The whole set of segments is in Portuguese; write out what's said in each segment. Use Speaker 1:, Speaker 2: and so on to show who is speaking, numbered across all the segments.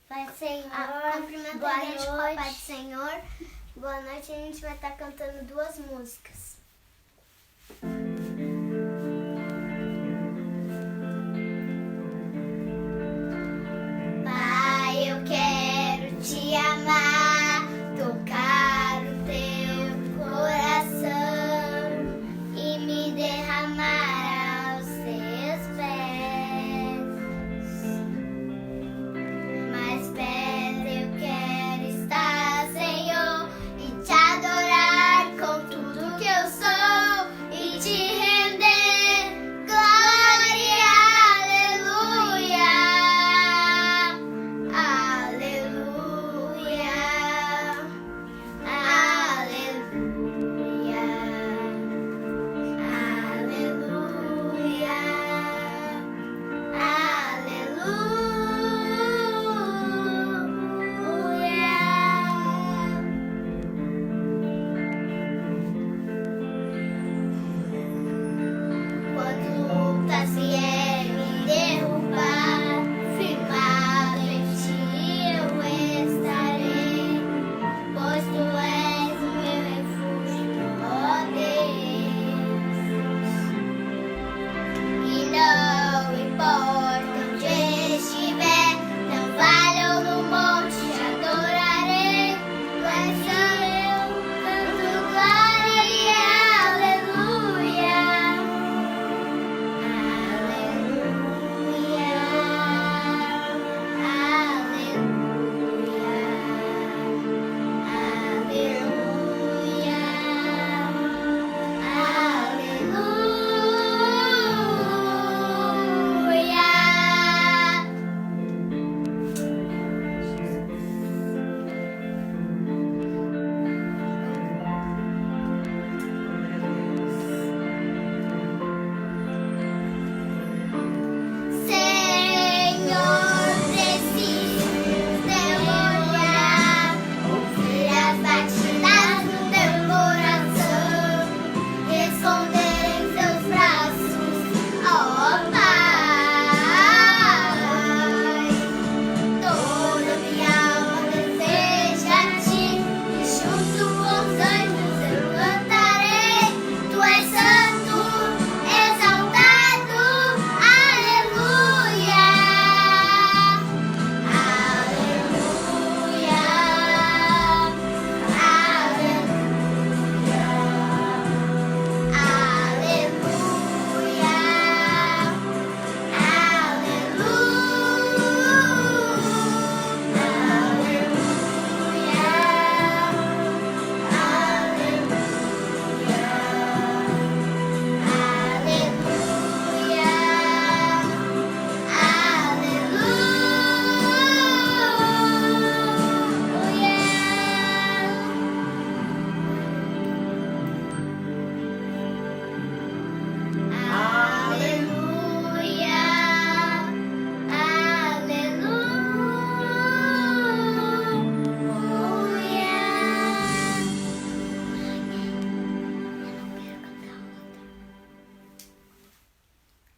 Speaker 1: Pai Senhor,
Speaker 2: cumprimenta
Speaker 1: boa
Speaker 2: a gente com a
Speaker 1: noite.
Speaker 2: paz do Senhor. Boa noite, a gente vai estar cantando 2 músicas. Pai, eu quero te amar, tocar o teu coração e me derramar aos teus pés. Mais perto eu quero estar, Senhor, e te adorar com tudo que eu sou e te render glória, aleluia, aleluia, aleluia, aleluia. Quando lutas vierem me derrubar, firmado em ti eu estarei, pois tu és o meu refúgio, ó Deus. E não importa onde estiver, não vale ou no monte, te adorarei. Tu és eu, canto glória, aleluia. Senhor, preciso do teu olhar, ouvir as batidas do teu coração, esconder em seus braços, ó Pai. Toda minha alma deseja a ti, e junto com os anjos eu cantarei. Tu és santo, exaltado, aleluia, aleluia,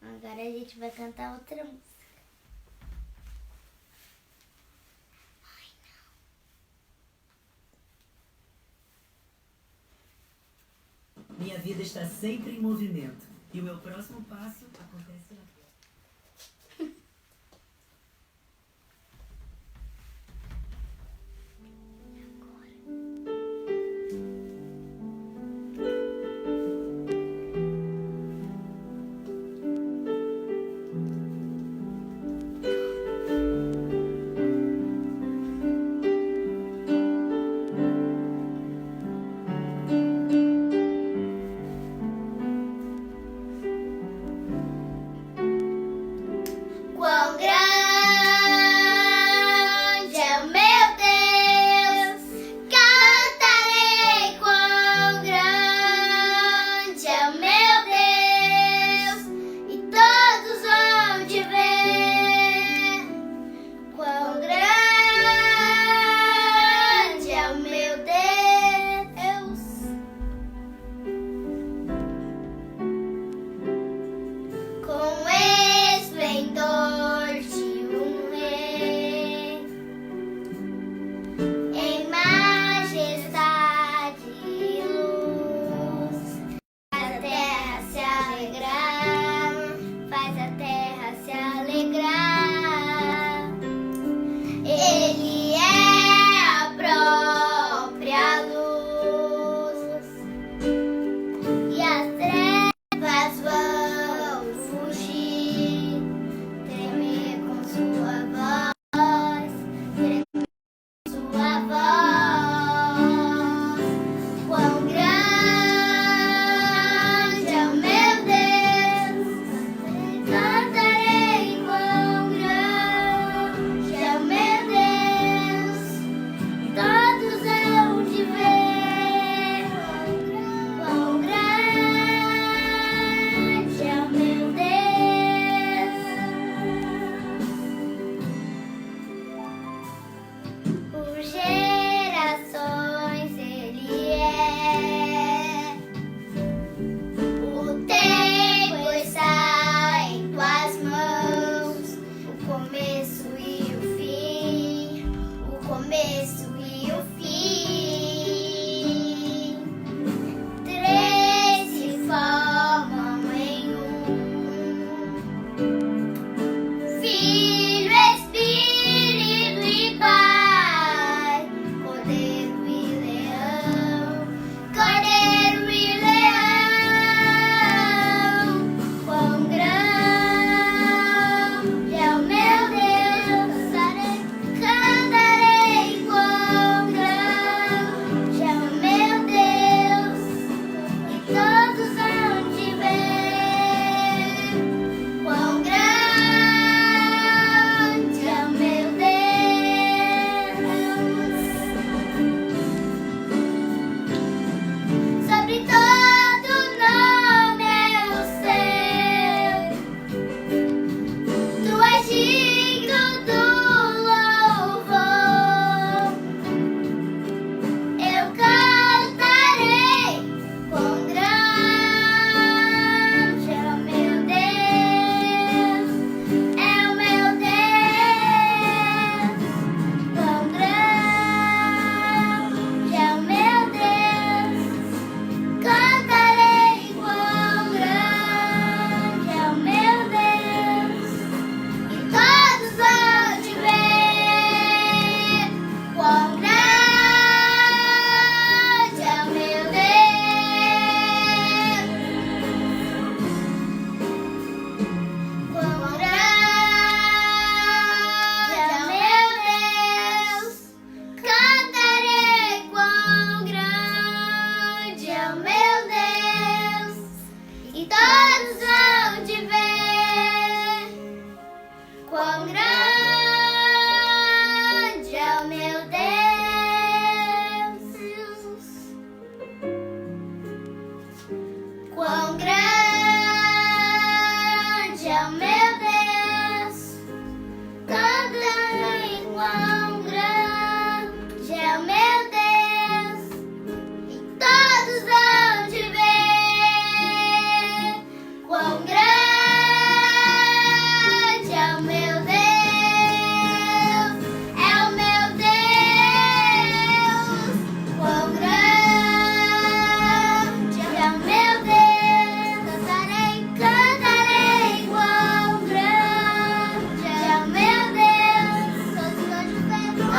Speaker 2: Agora a gente vai cantar outra música.
Speaker 3: Minha vida está sempre em movimento. E o meu próximo passo acontece agora.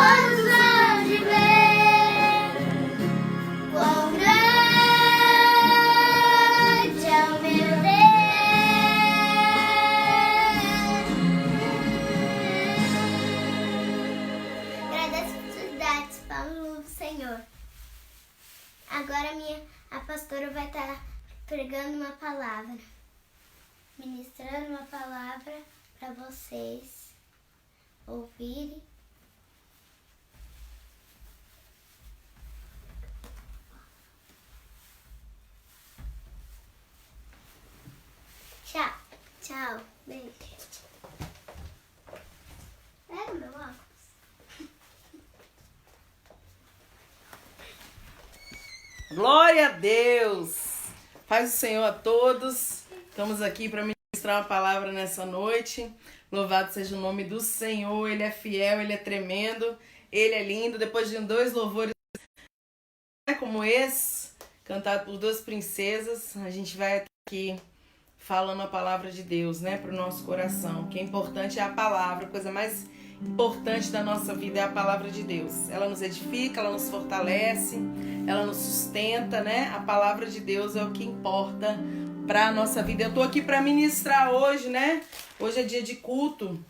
Speaker 2: todos hão de ver quão grande é o meu Deus. Agradeço por suas dados, Paulo do Senhor. Agora a pastora vai estar pregando uma palavra, ministrando uma palavra para vocês ouvirem. Tchau. Tchau. Beijo. Pega o meu óculos.
Speaker 1: Glória a Deus! Paz do Senhor a todos. Estamos aqui para ministrar uma palavra nessa noite. Louvado seja o nome do Senhor. Ele é fiel, Ele é tremendo, Ele é lindo. Depois de 2 louvores como esse, cantado por 2 princesas, a gente vai estar aqui falando a palavra de Deus, né, para o nosso coração. O que é importante é a palavra, a coisa mais importante da nossa vida é a palavra de Deus. Ela nos edifica, ela nos fortalece, ela nos sustenta, né? A palavra de Deus é o que importa para a nossa vida. Eu tô aqui para ministrar hoje, né? Hoje é dia de culto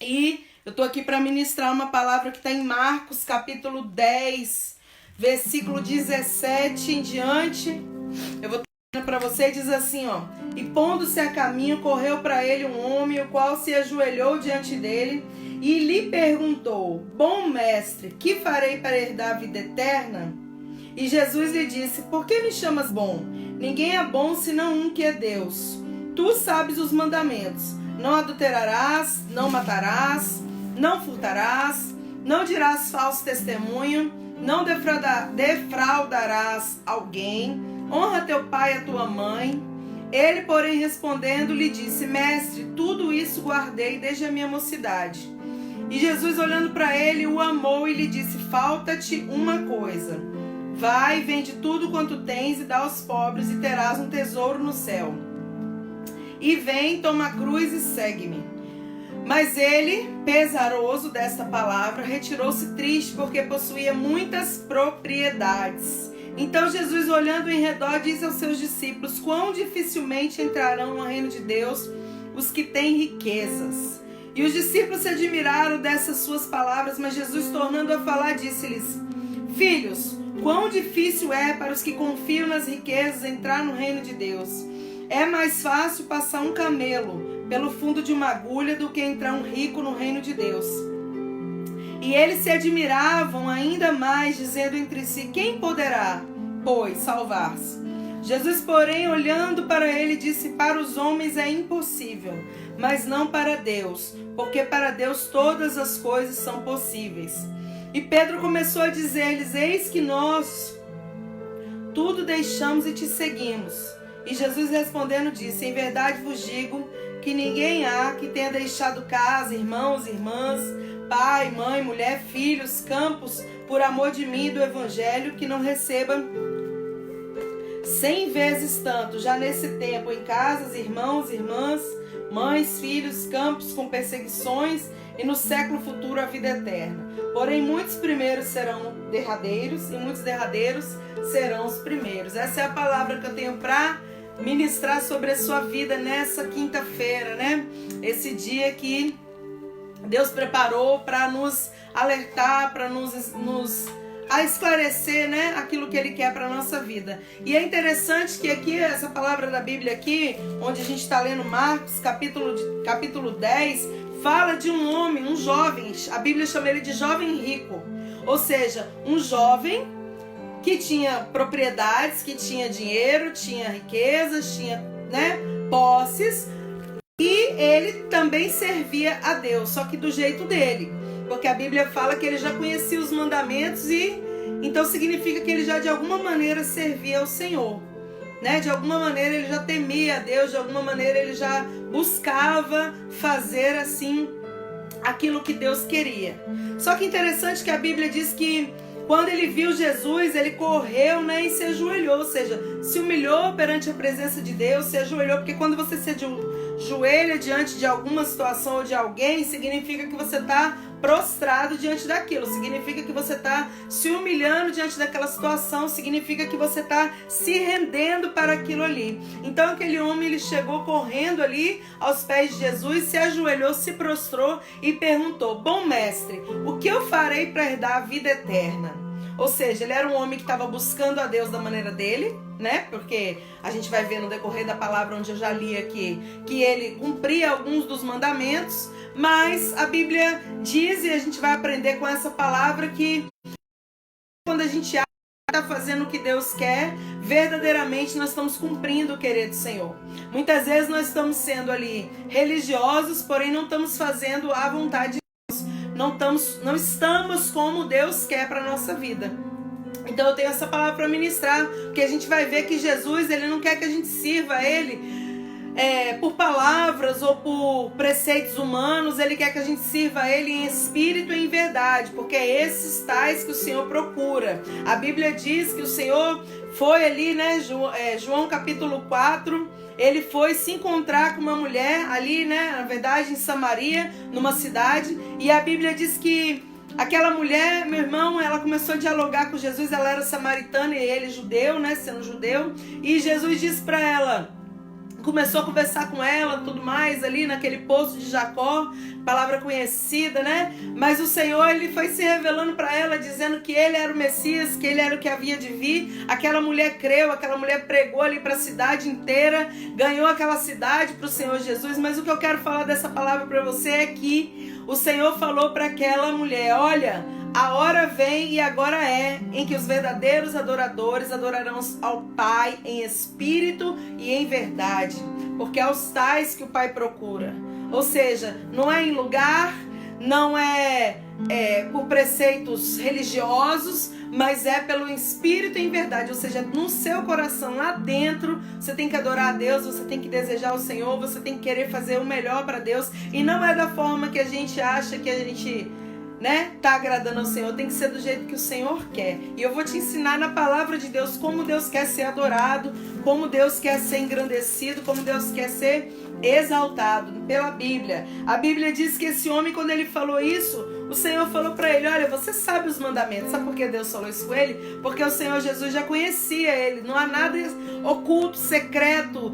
Speaker 1: e eu tô aqui para ministrar uma palavra que está em Marcos capítulo 10, versículo 17 em diante. Eu vou para você, diz assim, ó: e pondo-se a caminho, correu para ele um homem, o qual se ajoelhou diante dele e lhe perguntou: bom mestre, que farei para herdar a vida eterna? E Jesus lhe disse: por que me chamas bom? Ninguém é bom senão um, que é Deus. Tu sabes os mandamentos: não adulterarás, não matarás, não furtarás, não dirás falso testemunho, não defraudarás alguém, honra teu pai e a tua mãe. Ele, porém, respondendo, lhe disse: mestre, tudo isso guardei desde a minha mocidade. E Jesus, olhando para ele, o amou e lhe disse: falta-te uma coisa. Vai, vende tudo quanto tens e dá aos pobres, e terás um tesouro no céu. E vem, toma a cruz e segue-me. Mas ele, pesaroso desta palavra, retirou-se triste, porque possuía muitas propriedades. Então Jesus, olhando em redor, disse aos seus discípulos: quão dificilmente entrarão no reino de Deus os que têm riquezas. E os discípulos se admiraram dessas suas palavras, mas Jesus, tornando a falar, disse-lhes: filhos, quão difícil é para os que confiam nas riquezas entrar no reino de Deus. É mais fácil passar um camelo pelo fundo de uma agulha do que entrar um rico no reino de Deus. E eles se admiravam ainda mais, dizendo entre si: quem poderá, pois, salvar-se? Jesus, porém, olhando para ele, disse: para os homens é impossível, mas não para Deus, porque para Deus todas as coisas são possíveis. E Pedro começou a dizer-lhes: eis que nós tudo deixamos e te seguimos. E Jesus, respondendo, disse: em verdade vos digo que ninguém há que tenha deixado casa, irmãos, irmãs, pai, mãe, mulher, filhos, campos, por amor de mim e do evangelho, que não receba 100 vezes tanto, já nesse tempo, em casas, irmãos, irmãs, mães, filhos, campos com perseguições, e no século futuro a vida eterna. Porém, muitos primeiros serão derradeiros, e muitos derradeiros serão os primeiros. Essa é a palavra que eu tenho para ministrar sobre a sua vida nessa quinta-feira, né? Esse dia que Deus preparou para nos alertar, para nos a esclarecer, né, aquilo que Ele quer para a nossa vida. E é interessante que aqui, essa palavra da Bíblia aqui, onde a gente está lendo Marcos, capítulo 10, fala de um homem, um jovem, a Bíblia chama ele de jovem rico. Ou seja, um jovem que tinha propriedades, que tinha dinheiro, tinha riquezas, tinha, né, posses, e ele também servia a Deus, só que do jeito dele. Porque a Bíblia fala que ele já conhecia os mandamentos e então significa que ele já de alguma maneira servia ao Senhor, né? De alguma maneira ele já temia a Deus, de alguma maneira ele já buscava fazer assim aquilo que Deus queria. Só que interessante que a Bíblia diz que quando ele viu Jesus, ele correu, né, e se ajoelhou, ou seja, se humilhou perante a presença de Deus, se ajoelhou, porque quando você se ajoelha diante de alguma situação ou de alguém, significa que você está prostrado diante daquilo. Significa que você está se humilhando diante daquela situação, significa que você está se rendendo para aquilo ali. Então aquele homem, ele chegou correndo ali aos pés de Jesus, se ajoelhou, se prostrou e perguntou: bom mestre, o que eu farei para herdar a vida eterna? Ou seja, ele era um homem que estava buscando a Deus da maneira dele, né? Porque a gente vai ver no decorrer da palavra, onde eu já li aqui, que ele cumpria alguns dos mandamentos, mas a Bíblia diz, e a gente vai aprender com essa palavra, que quando a gente está fazendo o que Deus quer, verdadeiramente nós estamos cumprindo o querer do Senhor. Muitas vezes nós estamos sendo ali religiosos, porém não estamos fazendo a vontade de Deus. Não estamos como Deus quer para a nossa vida. Então eu tenho essa palavra para ministrar, porque a gente vai ver que Jesus, ele não quer que a gente sirva a ele por palavras ou por preceitos humanos. Ele quer que a gente sirva a ele em espírito e em verdade, porque é esses tais que o Senhor procura. A Bíblia diz que o Senhor foi ali, né, João capítulo 4, ele foi se encontrar com uma mulher ali, né, na verdade em Samaria, numa cidade, e a Bíblia diz que aquela mulher, meu irmão, ela começou a dialogar com Jesus. Ela era samaritana e ele judeu, né, sendo judeu, e Jesus disse para ela, começou a conversar com ela, tudo mais, ali naquele poço de Jacó, palavra conhecida, né? Mas o Senhor, ele foi se revelando para ela, dizendo que ele era o Messias, que ele era o que havia de vir. Aquela mulher creu, aquela mulher pregou ali para a cidade inteira, ganhou aquela cidade para o Senhor Jesus. Mas o que eu quero falar dessa palavra para você é que o Senhor falou para aquela mulher: olha, a hora vem e agora é em que os verdadeiros adoradores adorarão ao Pai em espírito e em verdade, porque é os tais que o Pai procura. Ou seja, não é em lugar, não é por preceitos religiosos, mas é pelo espírito e em verdade. Ou seja, no seu coração, lá dentro, você tem que adorar a Deus, você tem que desejar o Senhor, você tem que querer fazer o melhor para Deus, e não é da forma que a gente acha que a gente, né, tá agradando ao Senhor. Tem que ser do jeito que o Senhor quer. E eu vou te ensinar na palavra de Deus como Deus quer ser adorado, como Deus quer ser engrandecido, como Deus quer ser exaltado pela Bíblia. A Bíblia diz que esse homem, quando ele falou isso, o Senhor falou para ele: olha, você sabe os mandamentos. Sabe por que Deus falou isso com ele? Porque o Senhor Jesus já conhecia ele. Não há nada oculto, secreto,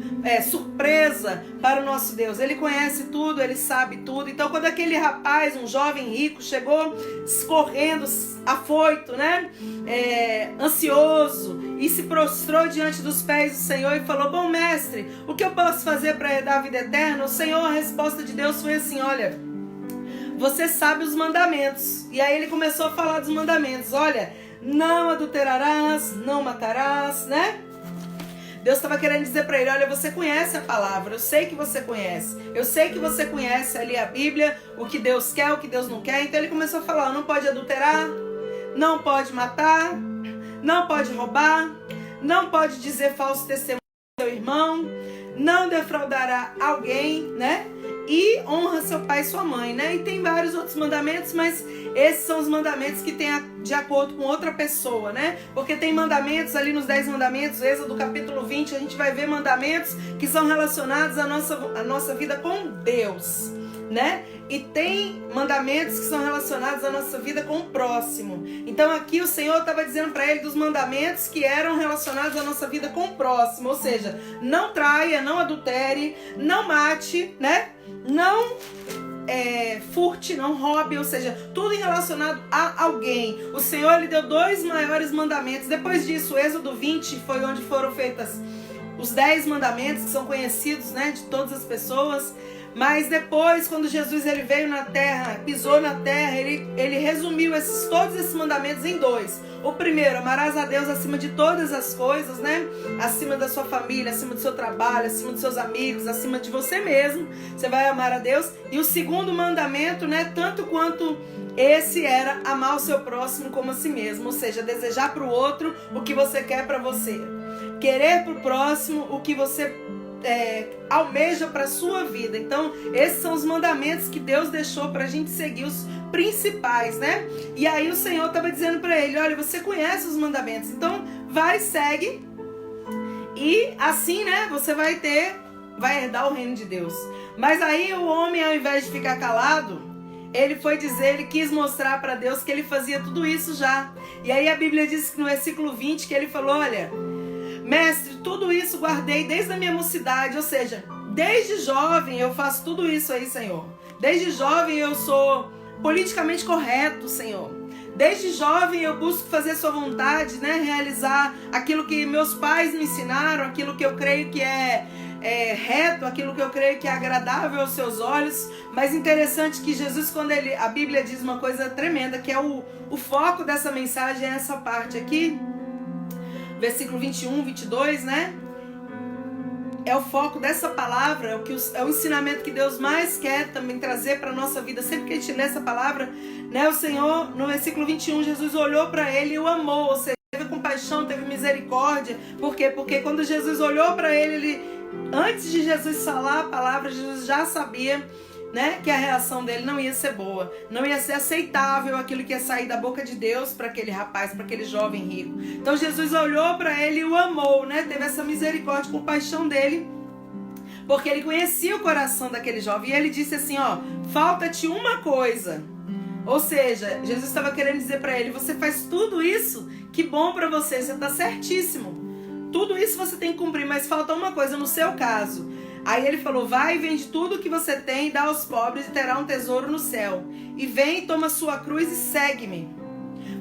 Speaker 1: surpresa para o nosso Deus. Ele conhece tudo, ele sabe tudo. Então quando aquele rapaz, um jovem rico, chegou correndo, afoito, né, ansioso, e se prostrou diante dos pés do Senhor e falou: bom mestre, o que eu posso fazer para herdar a vida eterna? O Senhor, a resposta de Deus foi assim: olha, você sabe os mandamentos. E aí ele começou a falar dos mandamentos. Olha, não adulterarás, não matarás, né? Deus estava querendo dizer para ele: olha, você conhece a palavra, eu sei que você conhece. Eu sei que você conhece ali a Bíblia, o que Deus quer, o que Deus não quer. Então ele começou a falar: não pode adulterar, não pode matar, não pode roubar, não pode dizer falso testemunho ao seu irmão, não defraudará alguém, né? E honra seu pai e sua mãe, né? E tem vários outros mandamentos, mas esses são os mandamentos que tem de acordo com outra pessoa, né? Porque tem mandamentos ali nos 10 mandamentos, Êxodo capítulo 20, a gente vai ver mandamentos que são relacionados à nossa vida com Deus, né? E tem mandamentos que são relacionados à nossa vida com o próximo. Então aqui o Senhor estava dizendo para ele dos mandamentos que eram relacionados à nossa vida com o próximo. Ou seja, não traia, não adultere, não mate, né? Não furte, não roube. Ou seja, tudo relacionado a alguém. O Senhor lhe deu 2 maiores mandamentos. Depois disso, Êxodo 20 foi onde foram feitas os 10 mandamentos, que são conhecidos, né, de todas as pessoas. Mas depois, quando Jesus ele veio na terra, pisou na terra, ele resumiu todos esses mandamentos em 2. O primeiro: amarás a Deus acima de todas as coisas, né? Acima da sua família, acima do seu trabalho, acima dos seus amigos, acima de você mesmo. Você vai amar a Deus. E o segundo mandamento, né, tanto quanto esse, era amar o seu próximo como a si mesmo. Ou seja, desejar para o outro o que você quer para você. Querer para o próximo o que você almeja para a sua vida. Então esses são os mandamentos que Deus deixou para a gente seguir, os principais, né? E aí o Senhor estava dizendo para ele: olha, você conhece os mandamentos, então vai, segue, e assim, né, você vai herdar o reino de Deus. Mas aí o homem, ao invés de ficar calado, ele foi dizer, ele quis mostrar para Deus que ele fazia tudo isso já. E aí a Bíblia diz que no versículo 20 que ele falou, olha, mestre, tudo isso guardei desde a minha mocidade, ou seja, desde jovem eu faço tudo isso aí, Senhor. Desde jovem eu sou politicamente correto, Senhor. Desde jovem eu busco fazer a sua vontade, né? Realizar aquilo que meus pais me ensinaram, aquilo que eu creio que é reto, aquilo que eu creio que é agradável aos seus olhos. Mas interessante que Jesus, quando a Bíblia diz uma coisa tremenda, que é o foco dessa mensagem, é essa parte aqui, versículo 21, 22, né? É o foco dessa palavra, é o ensinamento que Deus mais quer também trazer para a nossa vida. Sempre que a gente lê essa palavra, né, o Senhor, no versículo 21, Jesus olhou para ele e o amou, ou seja, teve compaixão, teve misericórdia. Por quê? Porque quando Jesus olhou para ele, antes de Jesus falar a palavra, Jesus já sabia, né, que a reação dele não ia ser boa, não ia ser aceitável aquilo que ia sair da boca de Deus para aquele rapaz, para aquele jovem rico. Então Jesus olhou para ele e o amou, né, teve essa misericórdia, compaixão dele, porque ele conhecia o coração daquele jovem. E ele disse assim, ó, falta-te uma coisa. Ou seja, Jesus estava querendo dizer para ele, você faz tudo isso, que bom para você, você está certíssimo, tudo isso você tem que cumprir, mas falta uma coisa no seu caso. Aí ele falou, vai, vende tudo que você tem, dá aos pobres e terá um tesouro no céu. E vem, toma sua cruz e segue-me.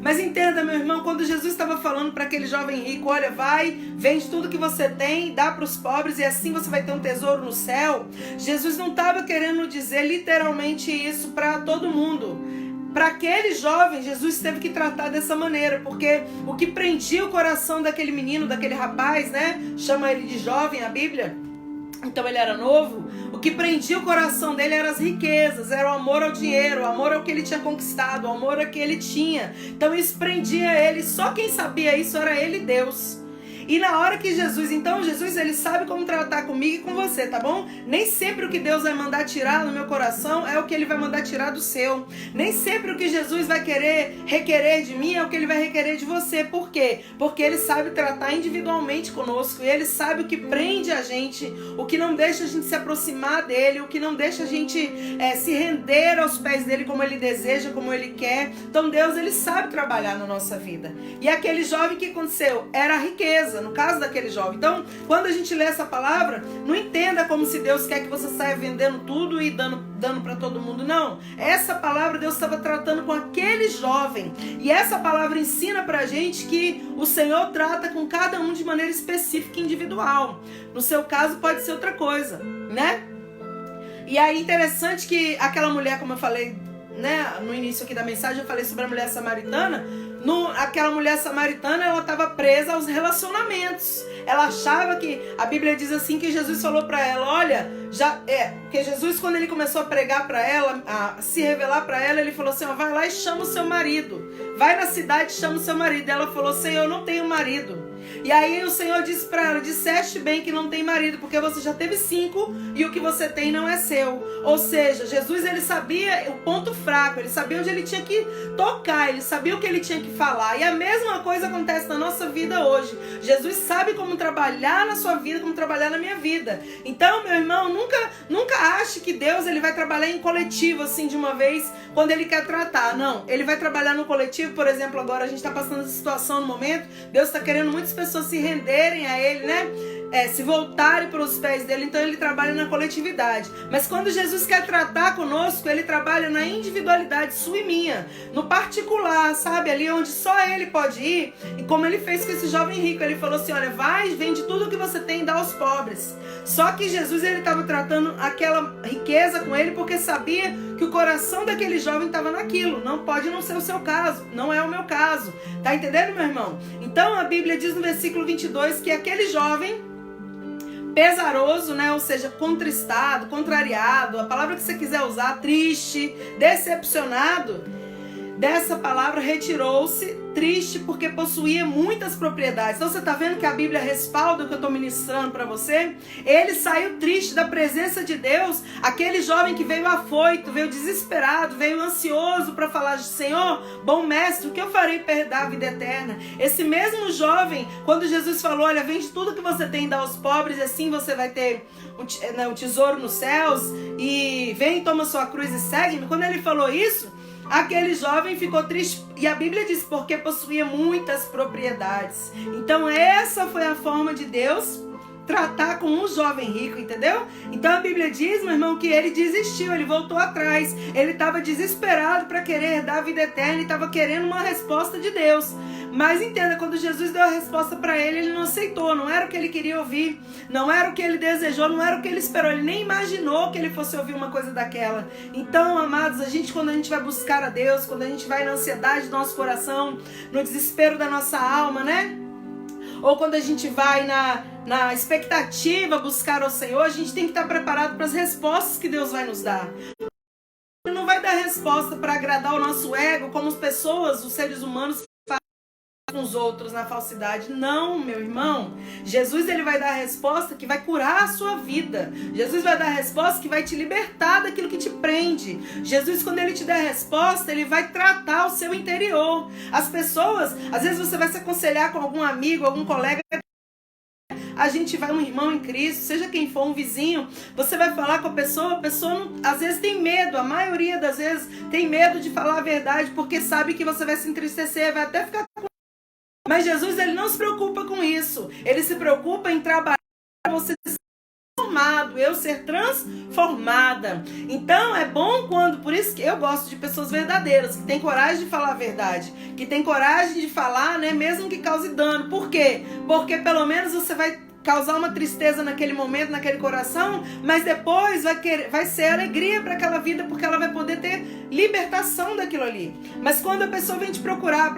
Speaker 1: Mas entenda, meu irmão, quando Jesus estava falando para aquele jovem rico, olha, vai, vende tudo que você tem, dá para os pobres e assim você vai ter um tesouro no céu. Jesus não estava querendo dizer literalmente isso para todo mundo. Para aquele jovem, Jesus teve que tratar dessa maneira, porque o que prendia o coração daquele menino, daquele rapaz, né? Chama ele de jovem, a Bíblia. Então ele era novo. O que prendia o coração dele eram as riquezas, era o amor ao dinheiro, o amor ao que ele tinha conquistado, o amor ao que ele tinha. Então isso prendia ele, só quem sabia isso era ele e Deus. E na hora que Jesus ele sabe como tratar comigo e com você, tá bom? Nem sempre o que Deus vai mandar tirar no meu coração é o que ele vai mandar tirar do seu. Nem sempre o que Jesus vai requerer de mim é o que ele vai requerer de você. Por quê? Porque ele sabe tratar individualmente conosco. E ele sabe o que prende a gente, o que não deixa a gente se aproximar dele, o que não deixa a gente se render aos pés dele como ele deseja, como ele quer. Então Deus, ele sabe trabalhar na nossa vida. E aquele jovem, o que aconteceu? Era a riqueza. No caso daquele jovem. Então, quando a gente lê essa palavra, não entenda como se Deus quer que você saia vendendo tudo e dando para todo mundo. Não. Essa palavra Deus estava tratando com aquele jovem. E essa palavra ensina pra gente que o Senhor trata com cada um de maneira específica e individual. No seu caso, pode ser outra coisa, né? E aí, interessante que aquela mulher, como eu falei, né, no início aqui da mensagem, eu falei sobre a mulher samaritana. Aquela mulher samaritana, ela estava presa aos relacionamentos. Ela achava que, a Bíblia diz assim, que Jesus falou para ela, olha, porque Jesus, quando ele começou a pregar para ela, a se revelar para ela, ele falou assim, ó, vai lá e chama o seu marido, vai na cidade e chama o seu marido. E ela falou, Senhor, eu não tenho marido. E aí o Senhor disse para ela, disseste bem que não tem marido, porque você já teve 5 e o que você tem não é seu. Ou seja, Jesus, ele sabia o ponto fraco, ele sabia onde ele tinha que tocar, ele sabia o que ele tinha que falar. E a mesma coisa acontece na nossa vida hoje. Jesus sabe como trabalhar na sua vida, como trabalhar na minha vida. Então, meu irmão, nunca ache que Deus, ele vai trabalhar em coletivo assim de uma vez quando ele quer tratar. Não, ele vai trabalhar no coletivo. Por exemplo, agora a gente está passando essa situação no momento, Deus está querendo muitas pessoas se renderem a ele, né? Se voltarem para os pés dele. Então ele trabalha na coletividade. Mas quando Jesus quer tratar conosco, ele trabalha na individualidade sua e minha, no particular, sabe? Ali onde só ele pode ir. E como ele fez com esse jovem rico, ele falou assim, olha, vai, vende tudo o que você tem e dá aos pobres. Só que Jesus, ele estava tratando aquela riqueza com ele porque sabia que o coração daquele jovem estava naquilo. Não pode não ser o seu caso, não é o meu caso. Tá entendendo, meu irmão? Então a Bíblia diz no versículo 22 que aquele jovem pesaroso, né? Ou seja, contristado, contrariado, a palavra que você quiser usar, triste, decepcionado, dessa palavra retirou-se triste porque possuía muitas propriedades. Então você está vendo que a Bíblia respalda o que eu estou ministrando para você? Ele saiu triste da presença de Deus, aquele jovem que veio afoito, veio desesperado, veio ansioso para falar de Senhor, bom mestre, o que eu farei para herdar a vida eterna? Esse mesmo jovem, quando Jesus falou, olha, vende tudo que você tem e dá aos pobres e assim você vai ter um tesouro nos céus e vem, toma sua cruz e segue-me. Quando ele falou isso, aquele jovem ficou triste e a Bíblia diz porque possuía muitas propriedades. Então essa foi a forma de Deus tratar com um jovem rico, entendeu? Então a Bíblia diz, meu irmão, que ele desistiu, ele voltou atrás. Ele estava desesperado para querer herdar a vida eterna e estava querendo uma resposta de Deus. Mas entenda, quando Jesus deu a resposta para ele, ele não aceitou, não era o que ele queria ouvir, não era o que ele desejou, não era o que ele esperou, ele nem imaginou que ele fosse ouvir uma coisa daquela. Então, amados, quando a gente vai buscar a Deus, quando a gente vai na ansiedade do nosso coração, no desespero da nossa alma, né? Ou quando a gente vai na expectativa buscar ao Senhor, a gente tem que estar preparado para as respostas que Deus vai nos dar. Ele não vai dar resposta para agradar o nosso ego, como as pessoas, os seres humanos com os outros na falsidade. Não, meu irmão. Jesus, ele vai dar a resposta que vai curar a sua vida. Jesus vai dar a resposta que vai te libertar daquilo que te prende. Jesus, quando ele te der a resposta, ele vai tratar o seu interior. As pessoas, às vezes você vai se aconselhar com algum amigo, algum colega, a gente vai, um irmão em Cristo, seja quem for, um vizinho, você vai falar com a pessoa não, às vezes tem medo, a maioria das vezes tem medo de falar a verdade, porque sabe que você vai se entristecer, vai até ficar com... Mas Jesus, ele não se preocupa com isso. Ele se preocupa em trabalhar para você ser transformado, eu ser transformada. Então é bom por isso que eu gosto de pessoas verdadeiras, que têm coragem de falar a verdade, que têm coragem de falar, né, mesmo que cause dano. Por quê? Porque pelo menos você vai causar uma tristeza naquele momento, naquele coração, mas depois vai ser alegria para aquela vida, porque ela vai poder ter libertação daquilo ali. Mas quando a pessoa vem te procurar,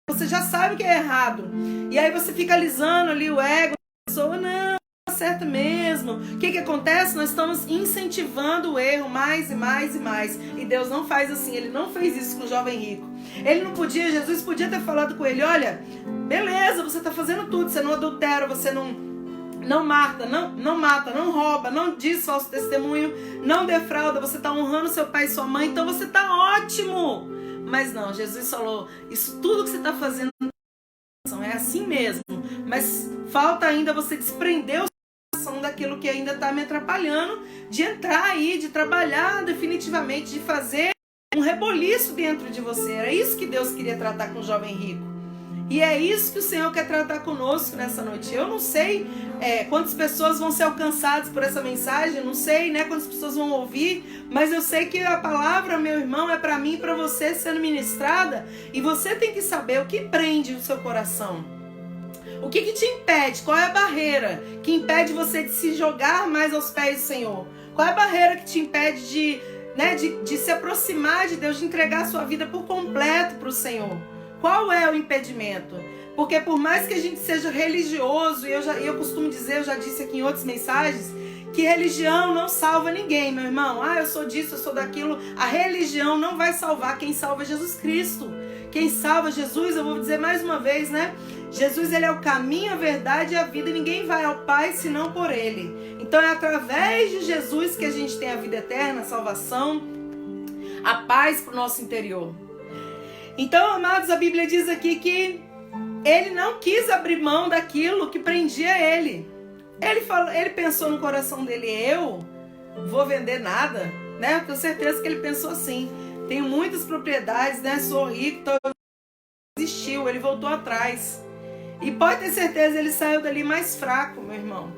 Speaker 1: você já sabe que é errado, e aí você fica alisando ali o ego da pessoa, não, tá certo mesmo. O que acontece? Nós estamos incentivando o erro mais e mais e mais, e Deus não faz assim. Ele não fez isso com o jovem rico. Ele não podia, Jesus podia ter falado com ele, olha, beleza, você está fazendo tudo, você não adultera, você não mata, não rouba, não diz falso testemunho, não defrauda, você está honrando seu pai e sua mãe, então você está ótimo. Mas não, Jesus falou, isso tudo que você está fazendo é assim mesmo, mas falta ainda você desprender o seu coração daquilo que ainda está me atrapalhando de entrar aí, de trabalhar definitivamente, de fazer um reboliço dentro de você. Era isso que Deus queria tratar com o jovem rico. E é isso que o Senhor quer tratar conosco nessa noite. Eu não sei quantas pessoas vão ser alcançadas por essa mensagem, eu não sei, né, quantas pessoas vão ouvir, mas eu sei que a palavra, meu irmão, é para mim e para você sendo ministrada, e você tem que saber o que prende o seu coração. O que te impede? Qual é a barreira que impede você de se jogar mais aos pés do Senhor? Qual é a barreira que te impede de se aproximar de Deus, de entregar a sua vida por completo para o Senhor? Qual é o impedimento? Porque por mais que a gente seja religioso, e eu costumo dizer, eu já disse aqui em outras mensagens, que religião não salva ninguém, meu irmão. Eu sou disso, eu sou daquilo. A religião não vai salvar. Quem salva é Jesus Cristo. Quem salva Jesus, eu vou dizer mais uma vez, né? Jesus, ele é o caminho, a verdade e a vida. E ninguém vai ao Pai senão por ele. Então é através de Jesus que a gente tem a vida eterna, a salvação, a paz para o nosso interior. Então, amados, a Bíblia diz aqui que ele não quis abrir mão daquilo que prendia ele. Ele pensou no coração dele, eu vou vender nada, né? Eu tenho certeza que ele pensou assim, tenho muitas propriedades, né? Sou rico, então ele desistiu, ele voltou atrás. E pode ter certeza, ele saiu dali mais fraco, meu irmão.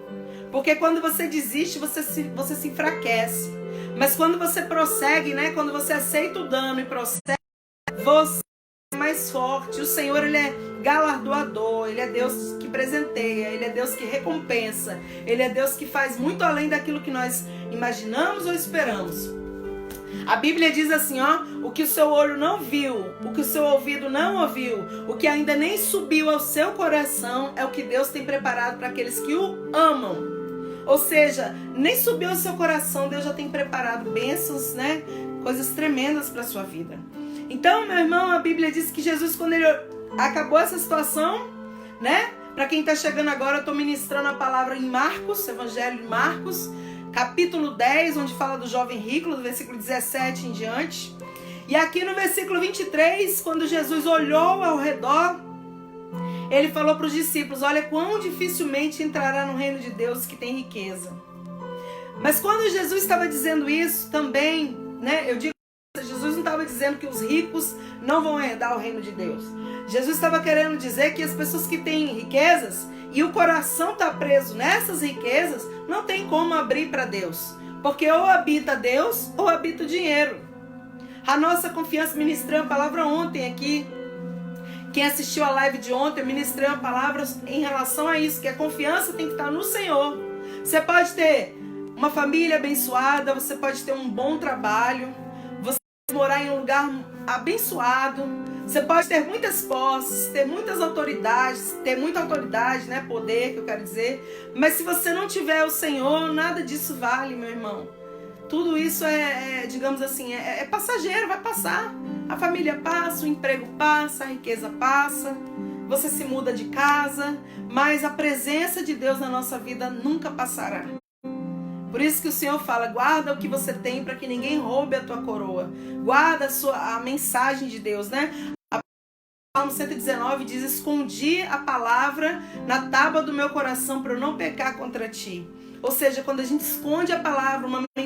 Speaker 1: Porque quando você desiste, você se enfraquece. Mas quando você prossegue, né? Quando você aceita o dano e prossegue, você é mais forte. O Senhor, ele é galardoador, ele é Deus que presenteia, ele é Deus que recompensa, ele é Deus que faz muito além daquilo que nós imaginamos ou esperamos. A Bíblia diz assim, o que o seu olho não viu, o que o seu ouvido não ouviu, o que ainda nem subiu ao seu coração, é o que Deus tem preparado para aqueles que o amam. Ou seja, nem subiu ao seu coração, Deus já tem preparado bênçãos, né? Coisas tremendas para a sua vida. Então, meu irmão, a Bíblia diz que Jesus, quando ele acabou essa situação, né? Para quem está chegando agora, eu estou ministrando a palavra em Marcos, Evangelho de Marcos, capítulo 10, onde fala do jovem rico, do versículo 17 em diante. E aqui no versículo 23, quando Jesus olhou ao redor, ele falou para os discípulos: olha quão dificilmente entrará no reino de Deus que tem riqueza. Mas quando Jesus estava dizendo isso também, né, eu digo, Jesus não estava dizendo que os ricos não vão herdar o reino de Deus. Jesus estava querendo dizer que as pessoas que têm riquezas e o coração está preso nessas riquezas, não tem como abrir para Deus. Porque ou habita Deus ou habita o dinheiro. A nossa confiança, ministrei uma palavra ontem aqui. Quem assistiu a live de ontem, eu ministrei uma palavra em relação a isso, que a confiança tem que estar no Senhor. Você pode ter uma família abençoada, você pode ter um bom trabalho, você pode morar em um lugar abençoado, você pode ter muitas posses, ter muitas autoridades, ter muita autoridade, né, poder, que eu quero dizer, mas se você não tiver o Senhor, nada disso vale, meu irmão. Tudo isso digamos assim, é passageiro, vai passar. A família passa, o emprego passa, a riqueza passa, você se muda de casa, mas a presença de Deus na nossa vida nunca passará. Por isso que o Senhor fala: guarda o que você tem para que ninguém roube a tua coroa. Guarda a mensagem de Deus, né? A Salmo 119 diz: escondi a palavra na tábua do meu coração para eu não pecar contra ti. Ou seja, quando a gente esconde a palavra, uma mensagem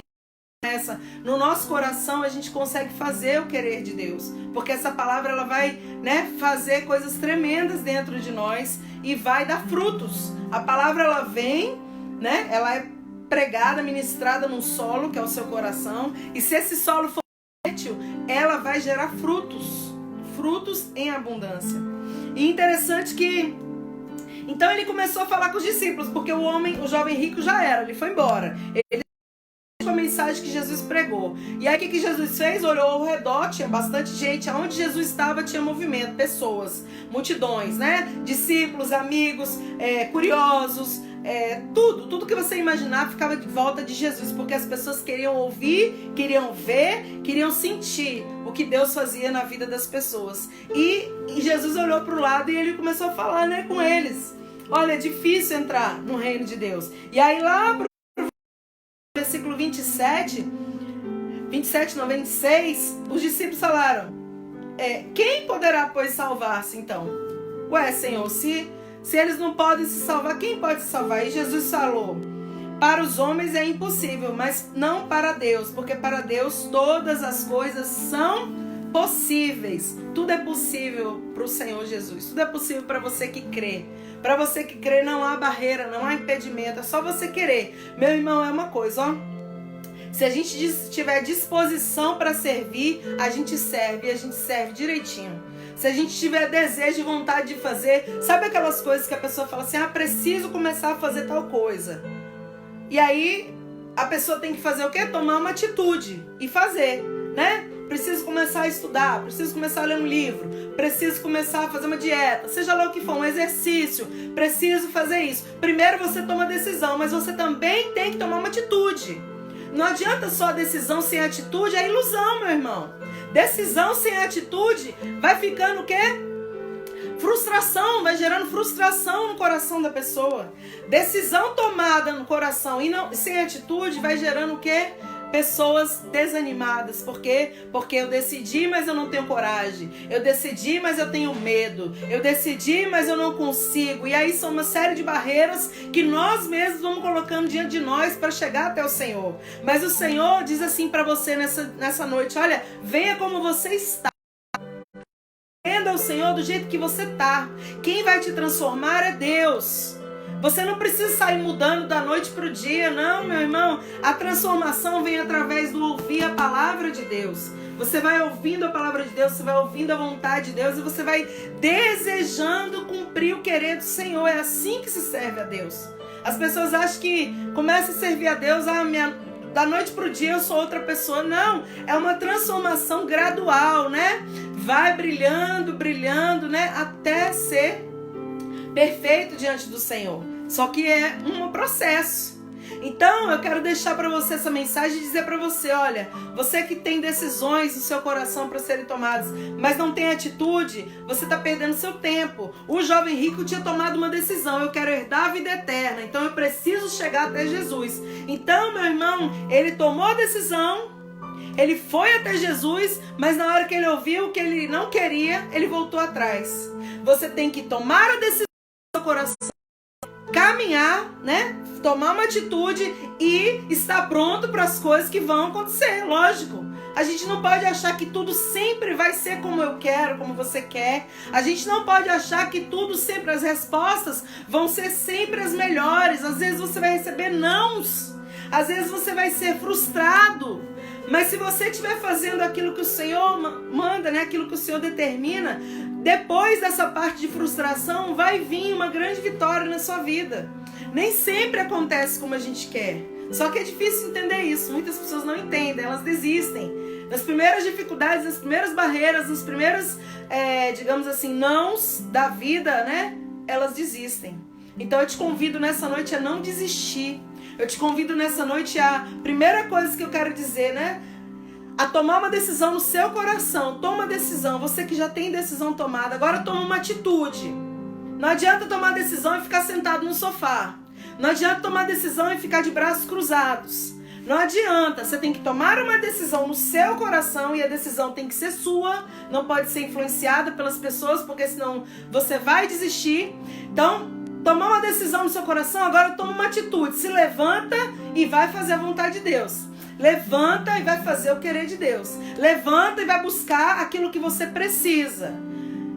Speaker 1: essa no nosso coração, a gente consegue fazer o querer de Deus, porque essa palavra ela vai, né, fazer coisas tremendas dentro de nós e vai dar frutos. A palavra ela vem, né, ela é pregada, ministrada num solo que é o seu coração, e se esse solo for fértil, ela vai gerar frutos em abundância. E interessante que então ele começou a falar com os discípulos, porque o jovem rico já era, ele foi embora. Ele a mensagem que Jesus pregou. E aí o que Jesus fez? Olhou ao redor, tinha bastante gente. Aonde Jesus estava tinha movimento, pessoas, multidões, né? Discípulos, amigos, curiosos, tudo que você imaginar ficava de volta de Jesus, porque as pessoas queriam ouvir, queriam ver, queriam sentir o que Deus fazia na vida das pessoas. E Jesus olhou para o lado e ele começou a falar, né, com eles: olha, é difícil entrar no reino de Deus. E aí lá pro versículo 27, não, 26, os discípulos falaram: quem poderá, pois, salvar-se então? Ué, Senhor, se eles não podem se salvar, quem pode se salvar? E Jesus falou: para os homens é impossível, mas não para Deus, porque para Deus todas as coisas são possíveis. Tudo é possível para o Senhor Jesus. Tudo é possível para você que crê. Para você que crê não há barreira, não há impedimento, é só você querer. Meu irmão, é uma coisa, ó. Se a gente tiver disposição para servir, a gente serve, e a gente serve direitinho. Se a gente tiver desejo e vontade de fazer, sabe aquelas coisas que a pessoa fala assim: preciso começar a fazer tal coisa. E aí a pessoa tem que fazer o quê? Tomar uma atitude e fazer, né? Preciso começar a estudar, preciso começar a ler um livro, preciso começar a fazer uma dieta, seja lá o que for, um exercício, preciso fazer isso. Primeiro você toma a decisão, mas você também tem que tomar uma atitude. Não adianta só a decisão sem atitude, é ilusão, meu irmão. Decisão sem atitude vai ficando o quê? Frustração, vai gerando frustração no coração da pessoa. Decisão tomada no coração e não, sem atitude vai gerando o quê? Pessoas desanimadas. Por quê? Porque eu decidi, mas eu não tenho coragem. Eu decidi, mas eu tenho medo. Eu decidi, mas eu não consigo. E aí são uma série de barreiras que nós mesmos vamos colocando diante de nós para chegar até o Senhor. Mas o Senhor diz assim para você nessa noite: olha, venha como você está. Entenda o Senhor do jeito que você está. Quem vai te transformar é Deus. Você não precisa sair mudando da noite para o dia, não, meu irmão. A transformação vem através do ouvir a palavra de Deus. Você vai ouvindo a palavra de Deus, você vai ouvindo a vontade de Deus e você vai desejando cumprir o querer do Senhor. É assim que se serve a Deus. As pessoas acham que começa a servir a Deus, da noite para o dia eu sou outra pessoa. Não, é uma transformação gradual, né? Vai brilhando, né? Até ser perfeito diante do Senhor. Só que é um processo. Então eu quero deixar para você essa mensagem e dizer para você, olha, você que tem decisões no seu coração para serem tomadas, mas não tem atitude, você está perdendo seu tempo. O jovem rico tinha tomado uma decisão: eu quero herdar a vida eterna, então eu preciso chegar até Jesus. Então, meu irmão, ele tomou a decisão, ele foi até Jesus, mas na hora que ele ouviu que ele não queria, ele voltou atrás. Você tem que tomar a decisão do seu coração, caminhar, né? Tomar uma atitude e estar pronto para as coisas que vão acontecer, lógico. A gente não pode achar que tudo sempre vai ser como eu quero, como você quer. A gente não pode achar que tudo sempre, as respostas vão ser sempre as melhores. Às vezes você vai receber nãos. Às vezes você vai ser frustrado. Mas se você estiver fazendo aquilo que o Senhor manda, né? Aquilo que o Senhor determina, depois dessa parte de frustração vai vir uma grande vitória na sua vida. Nem sempre acontece como a gente quer. Só que é difícil entender isso. Muitas pessoas não entendem, elas desistem. Nas primeiras dificuldades, nas primeiras barreiras, nos primeiros, digamos assim, nãos da vida, né? Elas desistem. Então eu te convido nessa noite a não desistir. Eu te convido nessa noite a primeira coisa que eu quero dizer, né? A tomar uma decisão no seu coração. Toma uma decisão. Você que já tem decisão tomada, agora toma uma atitude. Não adianta tomar decisão e ficar sentado no sofá. Não adianta tomar decisão e ficar de braços cruzados. Não adianta. Você tem que tomar uma decisão no seu coração e a decisão tem que ser sua. Não pode ser influenciada pelas pessoas, porque senão você vai desistir. Então, tomar uma decisão no seu coração, agora toma uma atitude. Se levanta e vai fazer a vontade de Deus. Levanta e vai fazer o querer de Deus. Levanta e vai buscar aquilo que você precisa.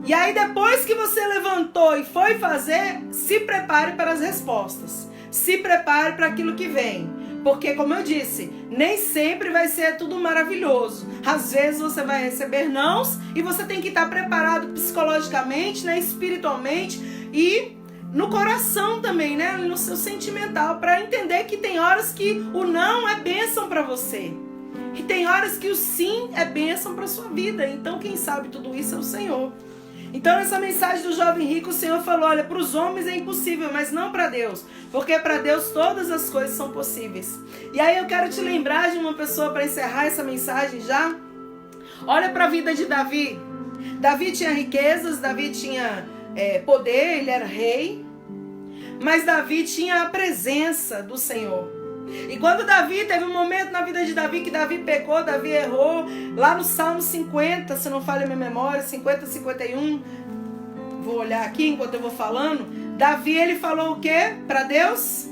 Speaker 1: E aí depois que você levantou e foi fazer, se prepare para as respostas. Se prepare para aquilo que vem. Porque, como eu disse, nem sempre vai ser tudo maravilhoso. Às vezes você vai receber nãos e você tem que estar preparado psicologicamente, né, espiritualmente e no coração também, né, no seu sentimental, para entender que tem horas que o não é bênção para você. E tem horas que o sim é bênção para sua vida. Então quem sabe tudo isso é o Senhor. Então nessa mensagem do jovem rico o Senhor falou, olha, para os homens é impossível, mas não para Deus. Porque para Deus todas as coisas são possíveis. E aí eu quero te lembrar de uma pessoa para encerrar essa mensagem já. Olha para a vida de Davi. Davi tinha riquezas, Davi tinha poder, ele era rei. Mas Davi tinha a presença do Senhor. E quando Davi, teve um momento na vida de Davi que Davi pecou, Davi errou, lá no Salmo 50, se não falha a minha memória, 50, 51, vou olhar aqui enquanto eu vou falando, Davi, ele falou o quê para Deus?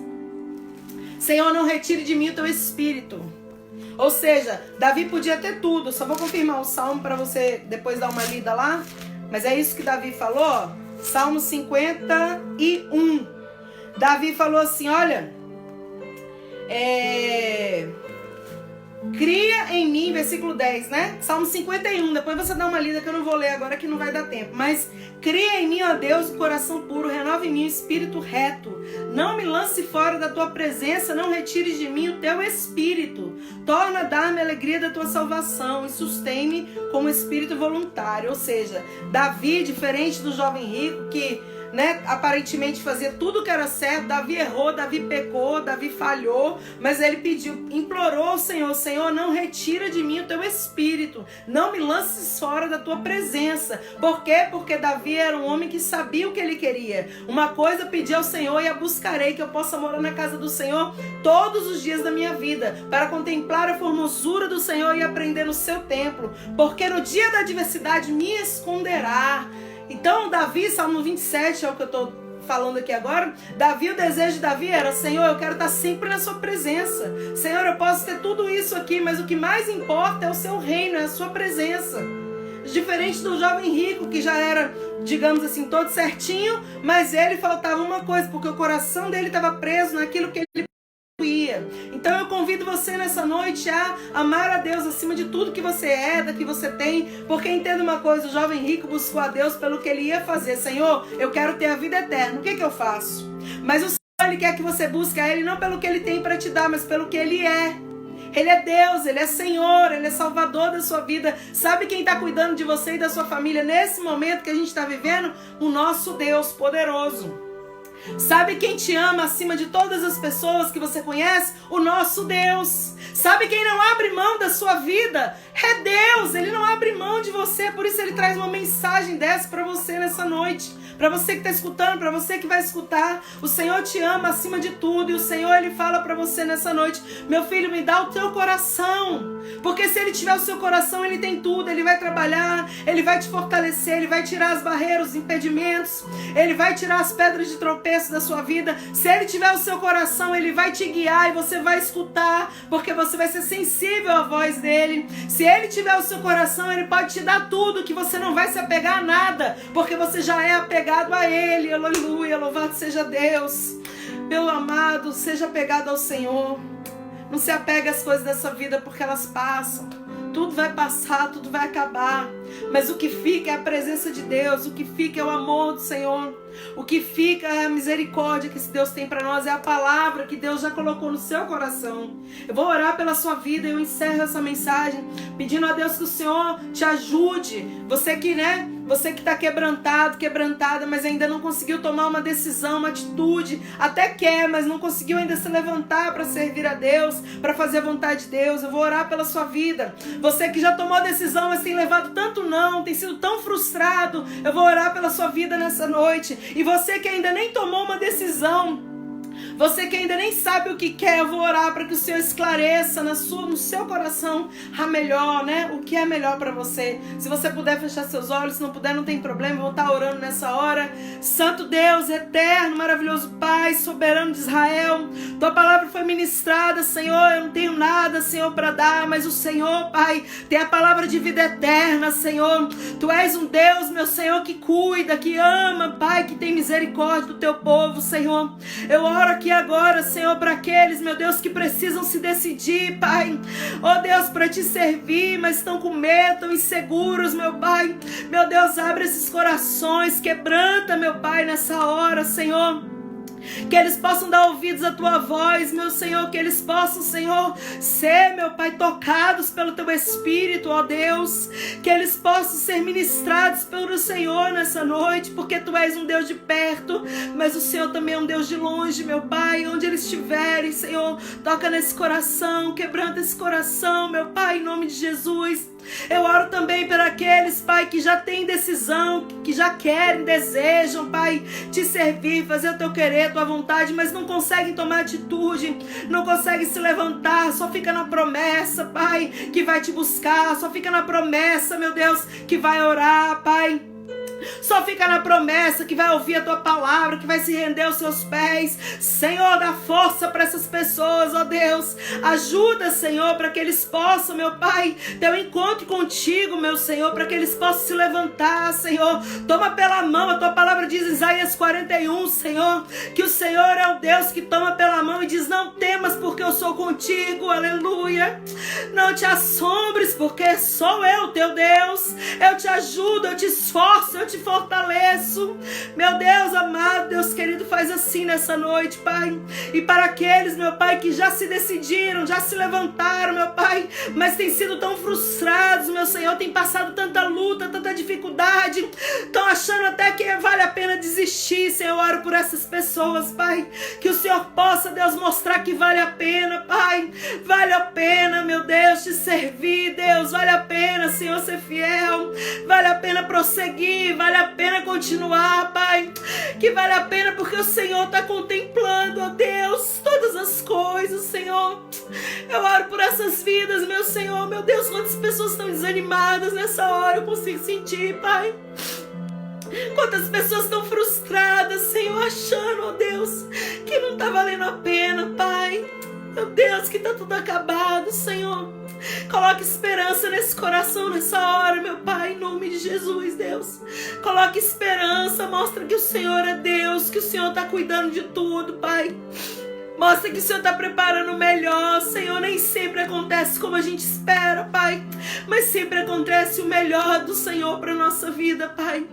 Speaker 1: Senhor, não retire de mim o teu espírito. Ou seja, Davi podia ter tudo, só vou confirmar o Salmo para você depois dar uma lida lá, mas é isso que Davi falou, Salmo 51, Davi falou assim, olha, cria em mim, versículo 10, né? Salmo 51, depois você dá uma lida que eu não vou ler agora que não vai dar tempo. Mas cria em mim, ó Deus, o coração puro, renova em mim o espírito reto. Não me lance fora da tua presença, não retires de mim o teu espírito. Torna a dar-me a alegria da tua salvação e sustém-me com o espírito voluntário. Ou seja, Davi, diferente do jovem rico que, né, aparentemente fazia tudo que era certo, Davi errou, Davi pecou, Davi falhou, mas ele pediu, implorou ao Senhor, Senhor, não retira de mim o teu espírito, não me lances fora da tua presença. Por quê? Porque Davi era um homem que sabia o que ele queria. Uma coisa pedi ao Senhor e a buscarei, que eu possa morar na casa do Senhor todos os dias da minha vida, para contemplar a formosura do Senhor e aprender no seu templo, porque no dia da adversidade me esconderá. Então Davi, Salmo 27 é o que eu estou falando aqui agora, Davi, o desejo de Davi era, Senhor, eu quero estar sempre na sua presença. Senhor, eu posso ter tudo isso aqui, mas o que mais importa é o seu reino, é a sua presença. Diferente do jovem rico, que já era, digamos assim, todo certinho, mas ele faltava uma coisa, porque o coração dele estava preso naquilo que ele ia. Então eu convido você nessa noite a amar a Deus acima de tudo que você herda, que você tem, porque entenda uma coisa, o jovem rico buscou a Deus pelo que ele ia fazer. Senhor, eu quero ter a vida eterna, o que eu faço? Mas o Senhor, ele quer que você busque a Ele não pelo que Ele tem para te dar, mas pelo que Ele é. Ele é Deus, Ele é Senhor, Ele é Salvador da sua vida. Sabe quem está cuidando de você e da sua família nesse momento que a gente está vivendo? O nosso Deus poderoso. Sabe quem te ama acima de todas as pessoas que você conhece? O nosso Deus. Sabe quem não abre mão da sua vida? É Deus. Ele não abre mão de você. Por isso ele traz uma mensagem dessa para você nessa noite. Para você que está escutando, para você que vai escutar. O Senhor te ama acima de tudo. E o Senhor, ele fala para você nessa noite: meu filho, me dá o teu coração. Porque se ele tiver o seu coração, ele tem tudo. Ele vai trabalhar, ele vai te fortalecer, ele vai tirar as barreiras, os impedimentos. Ele vai tirar as pedras de tropeço da sua vida. Se ele tiver o seu coração, ele vai te guiar e você vai escutar. Porque você vai ser sensível à voz dele. Se ele tiver o seu coração, ele pode te dar tudo, que você não vai se apegar a nada. Porque você já é apegado a ele. Aleluia, louvado seja Deus. Meu amado, seja apegado ao Senhor. Não se apegue às coisas dessa vida, porque elas passam. Tudo vai passar, tudo vai acabar. Mas o que fica é a presença de Deus. O que fica é o amor do Senhor. O que fica é a misericórdia que esse Deus tem para nós. É a palavra que Deus já colocou no seu coração. Eu vou orar pela sua vida e eu encerro essa mensagem pedindo a Deus que o Senhor te ajude. Você que, Você que está quebrantado, quebrantada, mas ainda não conseguiu tomar uma decisão, uma atitude. Até quer, mas não conseguiu ainda se levantar para servir a Deus, para fazer a vontade de Deus. Eu vou orar pela sua vida. Você que já tomou a decisão, mas tem levado tanto não, tem sido tão frustrado. Eu vou orar pela sua vida nessa noite. E você que ainda nem tomou uma decisão, você que ainda nem sabe o que quer, eu vou orar para que o Senhor esclareça no seu coração a melhor, o que é melhor para você. Se você puder fechar seus olhos, se não puder, não tem problema, eu vou estar orando nessa hora. Santo Deus, eterno, maravilhoso Pai, soberano de Israel, tua palavra foi ministrada, Senhor. Eu não tenho nada, Senhor, para dar, mas o Senhor, Pai, tem a palavra de vida eterna, Senhor. Tu és um Deus, meu Senhor, que cuida, que ama, Pai, que tem misericórdia do teu povo, Senhor. Eu oro aqui agora, Senhor, para aqueles, meu Deus, que precisam se decidir, Pai, oh Deus, para te servir, mas estão com medo, estão inseguros, meu Pai. Meu Deus, abre esses corações, quebranta, meu Pai, nessa hora, Senhor. Que eles possam dar ouvidos à tua voz, meu Senhor. Que eles possam, Senhor, ser, meu Pai, tocados pelo teu Espírito, ó Deus. Que eles possam ser ministrados pelo Senhor nessa noite, porque tu és um Deus de perto, mas o Senhor também é um Deus de longe, meu Pai. Onde eles estiverem, Senhor, toca nesse coração, quebranta esse coração, meu Pai, em nome de Jesus. Eu oro também para aqueles, Pai, que já têm decisão, que já querem, desejam, Pai, te servir, fazer o teu querer, a tua vontade, mas não conseguem tomar atitude, não conseguem se levantar, só fica na promessa, Pai, que vai te buscar, só fica na promessa, meu Deus, que vai orar, Pai. Só fica na promessa que vai ouvir a tua palavra, que vai se render aos seus pés. Senhor, dá força para essas pessoas, ó Deus. Ajuda, Senhor, para que eles possam, meu Pai, ter um encontro contigo, meu Senhor, para que eles possam se levantar, Senhor. Toma pela mão, a tua palavra diz em Isaías 41, Senhor, que o Senhor é o Deus que toma pela mão e diz: não temas, porque eu sou contigo, aleluia. Não te assombres, porque sou eu, teu Deus. Eu te ajudo, eu te esforço, eu te fortaleço. Meu Deus amado, Deus querido, faz assim nessa noite, Pai. E para aqueles, meu Pai, que já se decidiram, já se levantaram, meu Pai, mas têm sido tão frustrados, meu Senhor, têm passado tanta luta, tanta dificuldade, estão achando até que vale a pena desistir. Senhor, eu oro por essas pessoas, Pai, que o Senhor possa, Deus, mostrar que vale a pena, Pai. Vale a pena, meu Deus, te servir, Deus. Vale a pena, Senhor, ser fiel. Vale a pena prosseguir, vale a pena continuar, Pai. Que vale a pena porque o Senhor está contemplando, ó Deus, todas as coisas, Senhor. Eu oro por essas vidas, meu Senhor. Meu Deus, quantas pessoas estão desanimadas nessa hora, eu consigo sentir, Pai. Quantas pessoas estão frustradas, Senhor, achando, ó Deus, que não está valendo a pena, Pai. Meu Deus, que está tudo acabado, Senhor. Coloque esperança nesse coração nessa hora, meu Pai, em nome de Jesus, Deus. Coloque esperança, mostra que o Senhor é Deus, que o Senhor está cuidando de tudo, Pai. Mostra que o Senhor está preparando o melhor, Senhor. Nem sempre acontece como a gente espera, Pai, mas sempre acontece o melhor do Senhor para a nossa vida, Pai.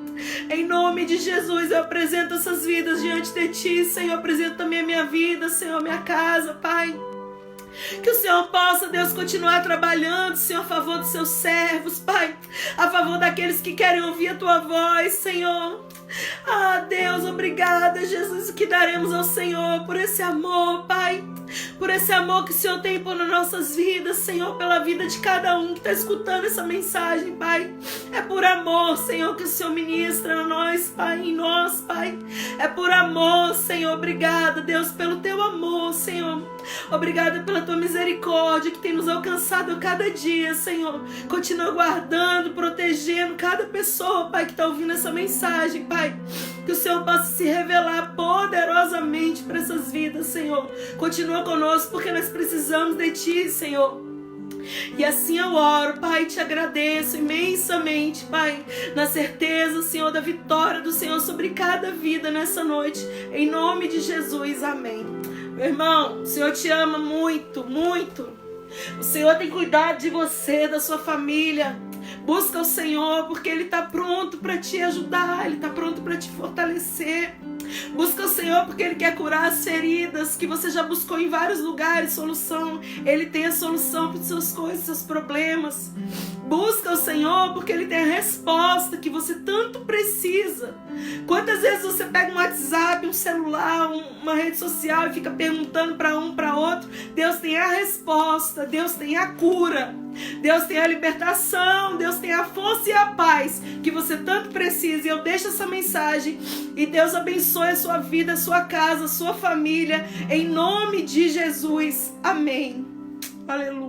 Speaker 1: Em nome de Jesus, eu apresento essas vidas diante de Ti, Senhor. Eu apresento também a minha vida, Senhor, a minha casa, Pai. Que o Senhor possa, Deus, continuar trabalhando, Senhor, a favor dos seus servos, Pai. A favor daqueles que querem ouvir a Tua voz, Senhor. Ah, Deus, obrigada, Jesus, que daremos ao Senhor por esse amor, Pai. Por esse amor que o Senhor tem por nossas vidas, Senhor, pela vida de cada um que está escutando essa mensagem, Pai. É por amor, Senhor, que o Senhor ministra a nós, Pai, em nós, Pai. É por amor, Senhor. Obrigada, Deus, pelo teu amor, Senhor. Obrigada pela tua misericórdia que tem nos alcançado a cada dia, Senhor. Continua guardando, protegendo cada pessoa, Pai, que está ouvindo essa mensagem, Pai. Que o Senhor possa se revelar poderosamente para essas vidas, Senhor. Continua conosco, porque nós precisamos de Ti, Senhor. E assim eu oro, Pai, te agradeço imensamente, Pai, na certeza, Senhor, da vitória do Senhor sobre cada vida nessa noite. Em nome de Jesus, amém. Meu irmão, o Senhor te ama muito, muito. O Senhor tem cuidado de você, da sua família. Busca o Senhor, porque Ele está pronto para te ajudar, Ele está pronto para te fortalecer. Busca o Senhor porque Ele quer curar as feridas que você já buscou em vários lugares, solução. Ele tem a solução para as suas coisas, seus problemas. Busca o Senhor porque Ele tem a resposta que você tanto precisa. Quantas vezes você pega um WhatsApp, um celular, uma rede social e fica perguntando para um, para outro? Deus tem a resposta, Deus tem a cura, Deus tem a libertação, Deus tem a força e a paz que você tanto precisa. E eu deixo essa mensagem e Deus abençoe a sua vida, a sua casa, a sua família, em nome de Jesus. Amém. Aleluia.